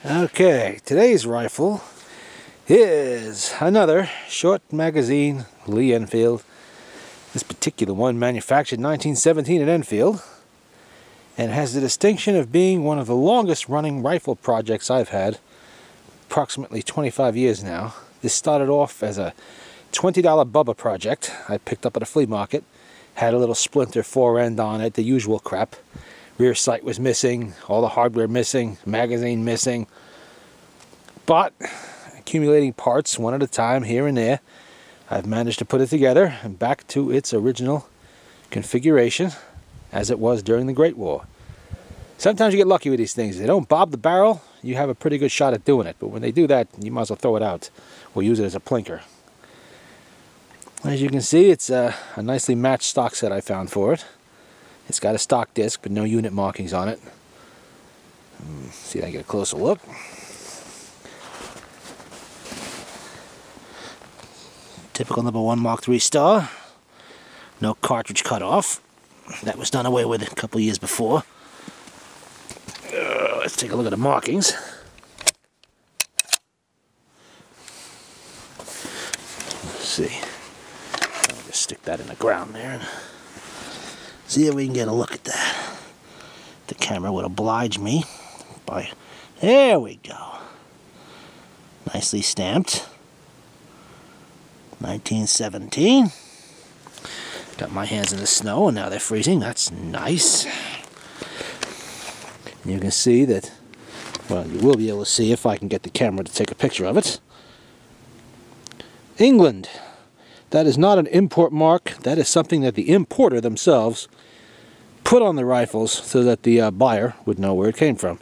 Okay, today's rifle is another short magazine Lee Enfield. This particular one manufactured in 1917 at Enfield and has the distinction of being one of the longest running rifle projects I've had, approximately 25 years now. This started off as a $20 Bubba project I picked up at a flea market. Had a little splinter fore end on it, the usual crap. Rear sight was missing, all the hardware missing, magazine missing. But accumulating parts one at a time here and there, I've managed to put it together and back to its original configuration as it was during the Great War. Sometimes you get lucky with these things. If they don't bob the barrel, you have a pretty good shot at doing it. But when they do that, you might as well throw it out or use it as a plinker. As you can see, it's a nicely matched stock set I found for it. It's got a stock disc, but no unit markings on it. See if I can get a closer look. Typical No1 Mark III star. No cartridge cut off. That was done away with a couple years before. Let's take a look at the markings. Let's see. I'll just stick that in the ground there and see if we can get a look at that. The camera would oblige me by... There we go. Nicely stamped. 1917. Got my hands in the snow and now they're freezing. That's nice. And you can see that, well, you will be able to see if I can get the camera to take a picture of it. England. That is not an import mark. That is something that the importer themselves put on the rifles so that the buyer would know where it came from.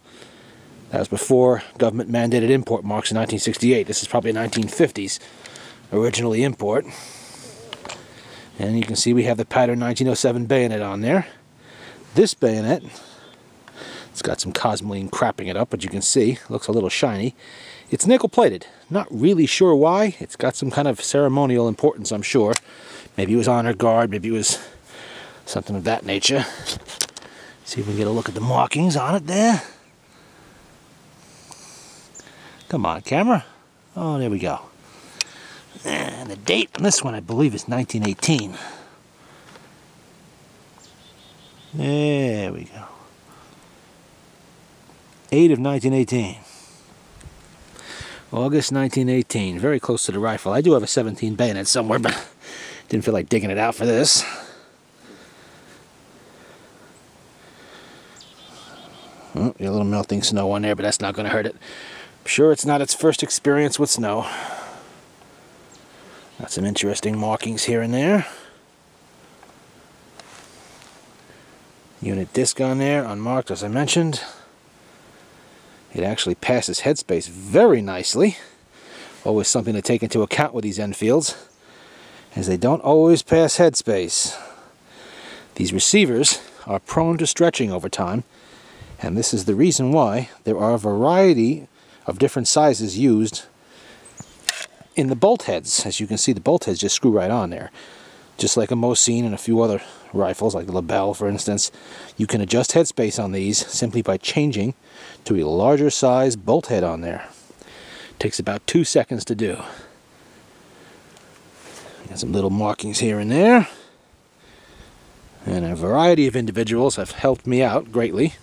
That was before government mandated import marks in 1968. This is probably 1950s. Originally import. And you can see we have the pattern 1907 bayonet on there. This bayonet, it's got some cosmoline crapping it up, but you can see, looks a little shiny. It's nickel plated. Not really sure why. It's got some kind of ceremonial importance, I'm sure. Maybe it was honor guard, maybe it was something of that nature. See if we can get a look at the markings on it there. Come on, camera. Oh, there we go. And the date on this one, I believe, is 1918. There we go. 8 of 1918. August 1918. Very close to the rifle. I do have a 17 bayonet somewhere, but didn't feel like digging it out for this. Oh, a little melting snow on there, but that's not going to hurt it. I'm sure it's not its first experience with snow. Got some interesting markings here and there. Unit disc on there, unmarked as I mentioned. It actually passes headspace very nicely. Always something to take into account with these Enfields, as they don't always pass headspace. These receivers are prone to stretching over time, and this is the reason why there are a variety of different sizes used in the bolt heads. As you can see, the bolt heads just screw right on there. Just like a MKIII and a few other rifles, like the Lebel, for instance, you can adjust headspace on these simply by changing to a larger size bolt head on there. Takes about 2 seconds to do. Got some little markings here and there. And a variety of individuals have helped me out greatly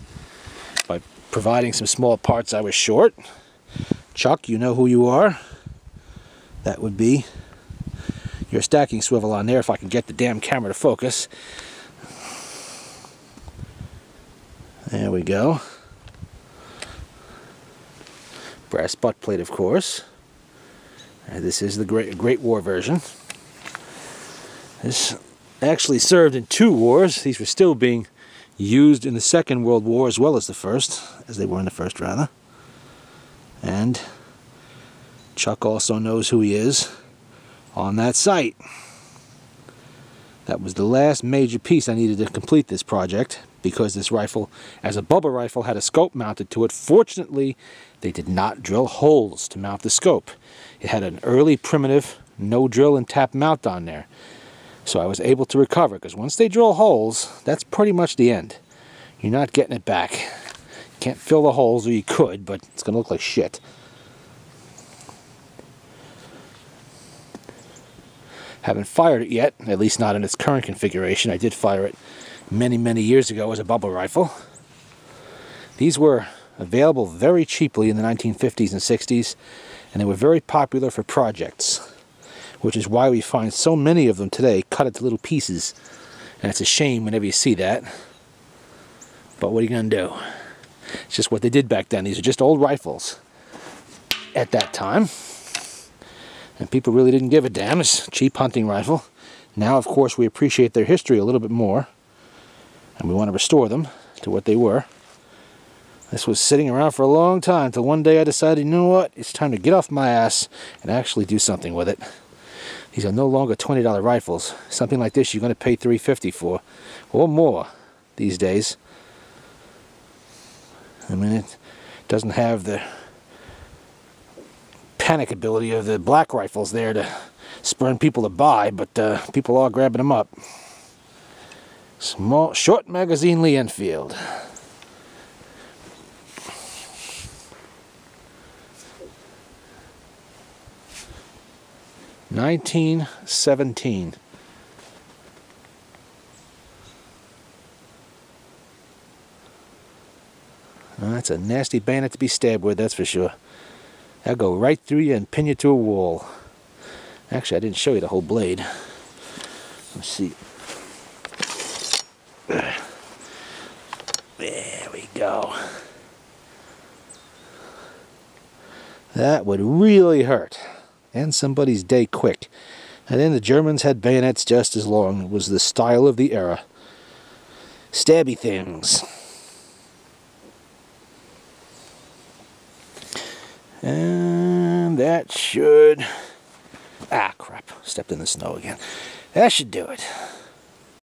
by providing some small parts I was short. Chuck, you know who you are. That would be your stacking swivel on there, if I can get the damn camera to focus. There we go. Brass butt plate, of course. And this is the Great War version. This actually served in 2 wars. These were still being used in the Second World War as well as the First, as they were in the First, rather. And Chuck also knows who he is on that site. That was the last major piece I needed to complete this project, because this rifle, as a Bubba rifle, had a scope mounted to it. Fortunately, they did not drill holes to mount the scope. It had an early primitive no drill and tap mount on there. So I was able to recover, because once they drill holes, that's pretty much the end. You're not getting it back. Can't fill the holes, or you could, but it's going to look like shit. Haven't fired it yet, at least not in its current configuration. I did fire it many, many years ago as a Bubba rifle. These were available very cheaply in the 1950s and 60s, and they were very popular for projects, which is why we find so many of them today cut into little pieces. And it's a shame whenever you see that. But what are you going to do? It's just what they did back then. These are just old rifles at that time. And people really didn't give a damn. It's a cheap hunting rifle. Now, of course, we appreciate their history a little bit more. And we want to restore them to what they were. This was sitting around for a long time until one day I decided, you know what? It's time to get off my ass and actually do something with it. These are no longer $20 rifles. Something like this you're going to pay $350 for. Or more these days. I mean, it doesn't have the panic ability of the black rifles there to spurn people to buy, but people are grabbing them up. Small, short magazine Lee Enfield. $1917. Well, that's a nasty bayonet to be stabbed with, that's for sure. That'll go right through you and pin you to a wall. Actually, I didn't show you the whole blade. Let's see. There we go. That would really hurt. End somebody's day quick. And then the Germans had bayonets just as long. It was the style of the era. Stabby things. And that should... Ah, crap. Stepped in the snow again. That should do it.